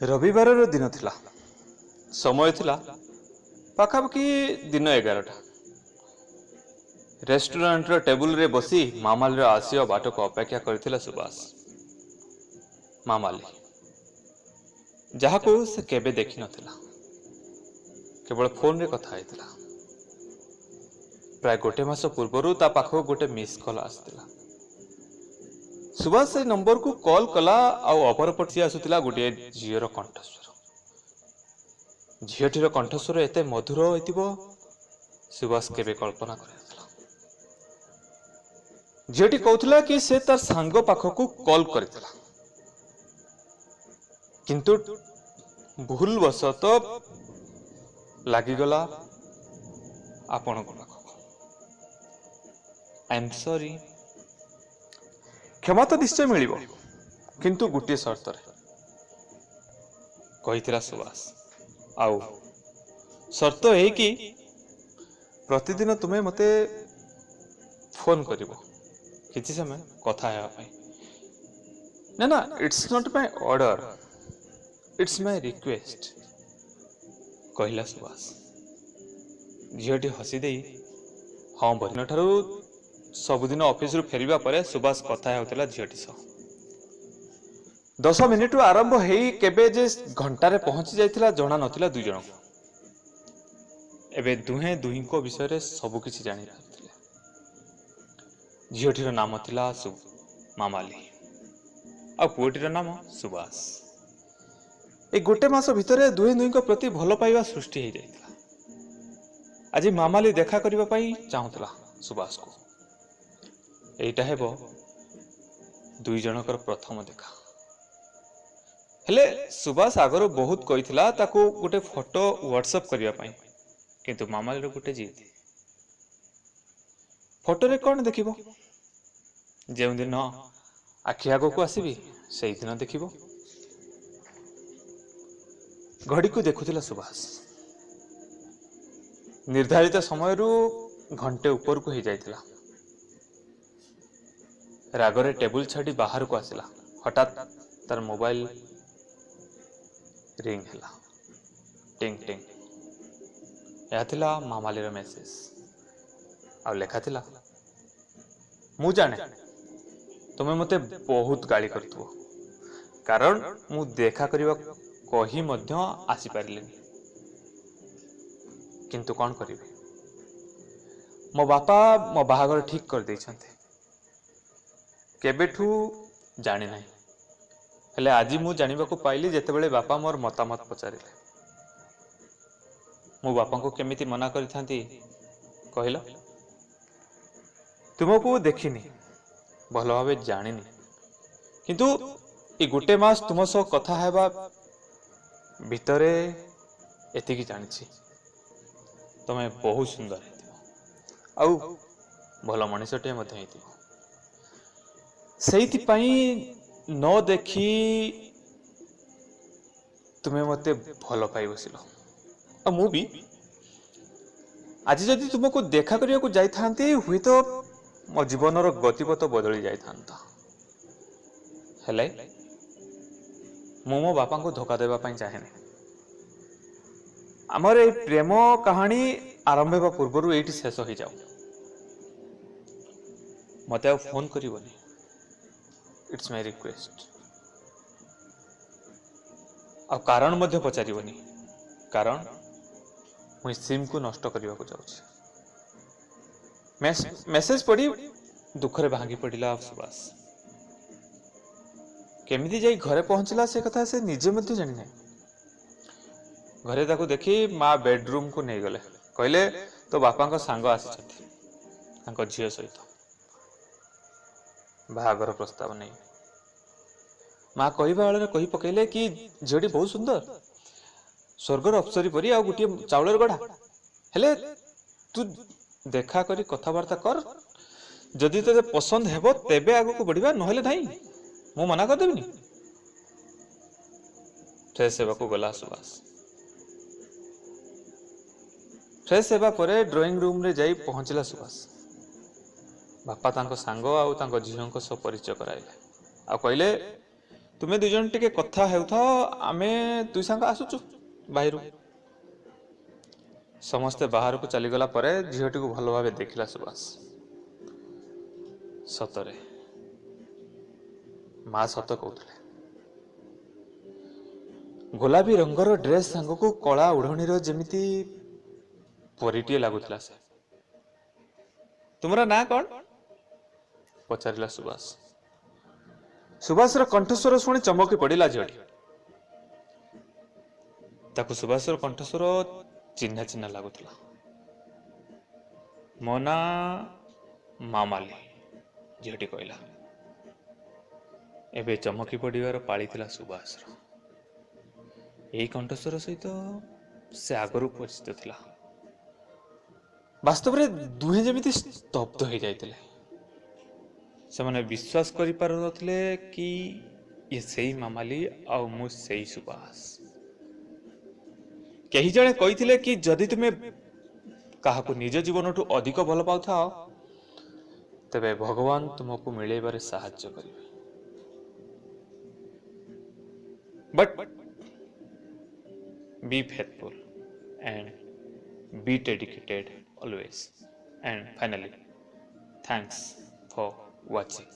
रविवार दिन थिला समय थिला पाखापाखि दिन 11टा रेस्टोरेंट टेबुल रे बसी मामाली आसिया बाट को अपेक्षा करथिला सुभाष। मामाली जहाको से केबे देखि नथिला, केवल फोन रे कथा हेतिला। प्राय गोटे मास पूर्वरु ता पाखो गोटे मिस कॉल आस्तिला। सुभाष से नंबर को कॉल कला आउ अपरपट से आसुतिला गोटे झीर कंठस्वर। झीटीर कंठस्वर एते मधुर होइतिबो सुभाष केबे कल्पना करथिला। झीटी कहउथिला कि से तार सांग पाखकू कॉल करथिला, किंतु भूल वशत लागिगला आपण को पाखकू। आई एम सॉरी, क्षमा तो निश्चय मिलिबो, किंतु गोटे शर्त रे कहिथिला सुभाष। आउ शर्त है कि प्रतिदिन तुम्हें मते फोन करिवो किछि समय कथा हेबा पई। ना ना, it's not my order, it's my request कहिला सुभाष। झीटी हसी देई हाँ बरिन ठारू सबुदिन ऑफिस रु फेरिबा परे सुभाष कथा हेउतला झीटी सह। 10 मिनिट रु आरंभ हेई केबे जे घंटारे पहुंची जाइथिला जणा नथिला दुई जण। एबे दुहे दुही को विषय रे सब किछि जानि पारथिले। झीटीर नाम थिला मामाली आ पुओटीर नाम सुभाष। ए गोटे मास भितरे दुहे दुही को प्रति भलो पाइबा सृष्टि हे जाइथिला। आज मामाली देखा करिबा पई चाहुतला सुभाष को। एइटा हेबो दुई जनकर प्रथम देखा। हेले सुभाष आगर बहुत कहिथिला ताको गोटे फोटो व्हाट्सएप करिया पई, किंतु मामाली रो गोटे जिद। फोटो रे कोन देखिबो? जेउ दिन आखि आगो को आसीबी सेई दिन देखिबो। घड़ी को देखुथिला सुभाष। निर्धारित समय रु घंटे ऊपर को हे जाइथिला। रागरे टेबुल छाड़ी बाहर को आसिला। हठात तार मोबाइल रिंग हैला। टिंग टिंग। यह थिला मामाली रो मेसेज। आ लेखा थिला, मु जाने तुमे मते बहुत गाली करथुओ, कारण मु देखा करिवा कही मध्य आसी पारिलेनी, किंतु कोन करिवे, मो बापा मो बाहागर ठीक कर दैछन्ते। केबेठू जानी नहीं, हेले आजी मु जानिबा को पाइली जेतेबेले बापा मोर मतामत पचारिले। मु बापा को केमिति मना करि थांती कहिला? तुमको देखिनी, भलो भावे जानिनी, किंतु ए गोटे मास तुम सह कथा हेबा भितरे एतिकी जानिछि, तमे बहुत सुंदर हेतिबो आउ भलो मनिषटे मते हेतिबो। सेइति पई न देखी तुम्हें मते भलो पाई बसिलो। आ मु भी आज जदि तुमको देखा करिया को जाई थांती हुई तो मो जीवन रो गतिपथ बदली जाई थांता। हेले मु मो बापा को धोखा देबा पई चाहेनी। हमर ए प्रेम कहानी आरंभ हेबा पूर्वरु एठी शेष हो जाऊ। मते आ फोन करिवनी, इट्स माय रिक्वेस्ट। आ कारण मध्य पचारिवनी, कारण मु सिम को नष्ट करबा को जाउछि। मेसेज पढ़ी दुखरे भांगी पड़िला सुभाष। केमिति जाई घरे पहुंचला से कथा से निजे मध्य जानि नै। घरे ताको देखी माँ बेडरूम को नहीं गले, कहले तो बापा को सांग आसी छथि तांको झियो सहित बाहागर प्रस्ताव नहीं। माँ कहवा बेले कही पकेले कि झीटी बहुत सुंदर, स्वर्गर अप्सरी परी आ गोटे चाउलर गढ़ा। हेले तू देखा करी कथबार्ता कर, जदि ते पसंद हेबो तेबे आगो को बढ़िबा, नहेले नहीं मु मना कर देबिनी। फ्रेश हेबा को गला सुभाष। फ्रेश हेबा परे ड्राइंग रूम रे जाई पहुंचला सुभाष। बापा तांको सांग आउ तांको झियोंको सह परिचय कराइले आ कहले तुम्हें दुई जन टिके कथा हेउथाओ आमे दुई सांग आसुचु बाहिरु। समस्ते बाहर को चलीगला परे झीटी को भल भाव देखला सुभाष। सतरे माँ सत कहते गोलापी रंगर ड्रेस सांग को कला ओढ़णी जमीती परीटे लगुला से। तुमरा ना कौन पचारा सुभाष। सुभाष कंठस्वर शुणी चमकी पड़ा झीटी। ताकू सुभाष कंठस्वर चिन्हा चिन्हा लगुला। मो ना मामाली झीटी कहला। एबे चमकी पड़िबार पाली थिला सुभाष। यही कंठस्वर सहित से आगरू परिचित थिला। वास्तव में दुहे जमीती स्तब्ध हो जाते से मैंने विश्वास करि पारु नथिले कि ये सही मामाली आ मु सही सुभाष। कही जणे कहिथिले कि जदि तुमे काहाकू निज जीवन ठू अधिक भल पाउथा तबे भगवान तुमको मिलेबारे साहाय्य करिवे। But be faithful and be dedicated always. And finally, thanks for watching.